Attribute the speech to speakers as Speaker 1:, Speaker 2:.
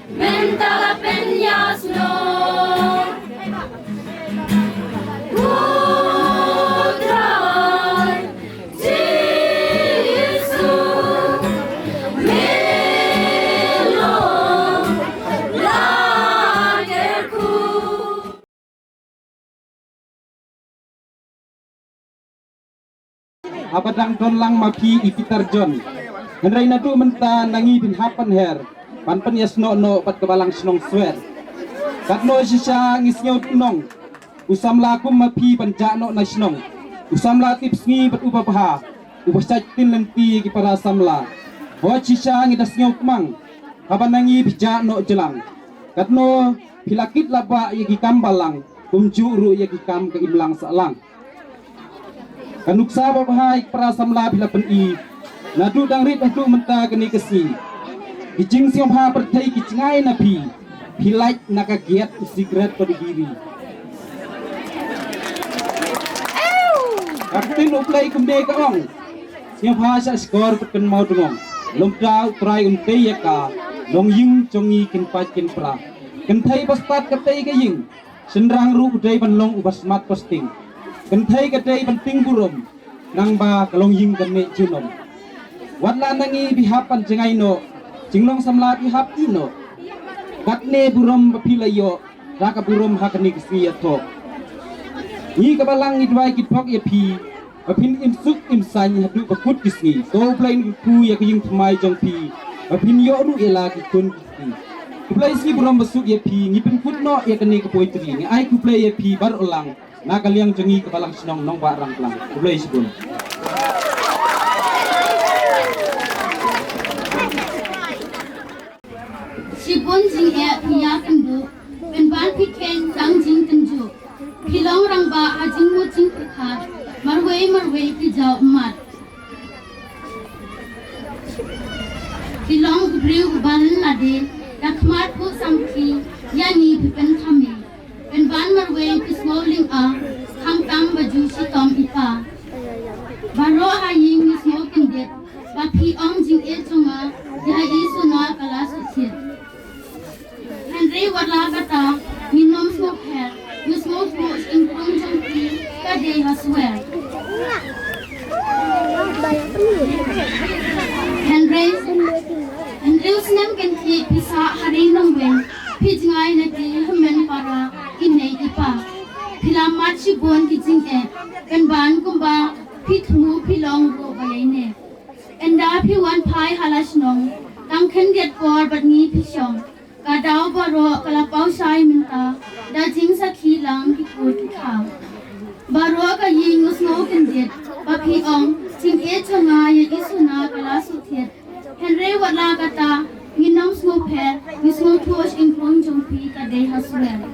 Speaker 1: Mentala penyasno Putran Yesu Melong Lagerku.
Speaker 2: Apadang donlang maki ipitar John. Henry nadu menta nangi bin hapan her. Panpen yasno no pat kebalang senong swer. Katno sisa ngisnyo nong. Usam lakum mapi panjakno na senong. Usam latip sngi pat ubabaha. Ubasatin lenti ki para samla. Ho sisa ngidasnyo kumang. Kabanangi bijakno jelang. Katno pilakit laba yagi kambalang. Kumjuru yagi kam ke imlang salang. Kanuksa babahai para samla bila peni. Nadu dangrit adu menta keni kesi. Kijing siom ha pertai kicingai nabi. Pilai nakagiat usigret pada diri. Kapten uplay kumde kaong. Siom ha sa skor peken mau dengong. Lomdau try unte yaka. Long ying jongi kin pat kin pra. Kentai pastat katai kaying. Sendrang ru udai banlong ubasmat posting. Kentai katai penting burum. Nang ba kalong ying kene junom. Wadla nangi bihapan jengai no. Jinglong samla bihap ino. Katne burum papilayo. Raka burum hakani Jingiathoh. Ni kabalang idwai kitpok ya pi. Apin imsuk imsan hadu bakut kisni. To plain ku ya kiying tmai jong pi. Apin yo ru ela kikun kisni. Kuplay si burum basuk ya pi. Ngipin kutno ya kani ke Poitri. Ni ai kuplay ya pi bar ulang. Nakaliang jengi kabalang senong nong barang pelang. Kuplay si bun.
Speaker 1: Sibun jing piya kendu, penban piken tang jing kenju. Pilong rangba ajing mu jing pikat, marway Pynjawummat. Pilong briu ban lade, dakmat pu samki, yani pipen kami. Penban marway pismoling a, kang tang baju si tom ipa. Baro haying mismo kendet, bapi ong jing chunga, yai suna kalas usit. Henry wala kata minom smoke hair, you smoke rose in front of me, kade haswell. Henry usnem kenti pisa hari nangwen, pijngai nati hamen para inay ipa. Pilamat si bon kijing kanban kumba pitmu pilong ro bayane. Enda piwan pai halasnong, tang kendet kor badni pisyong. Kadau baro kalapau sai minta, dajing sakhi lang kikut kikhaw. Baro ka ying usno kendet, bapi ong, jing chunga ya isuna kala suthet. Henry wala kata, nginam smo per, ngismo tuosh in prong jongpi kadeh haswel.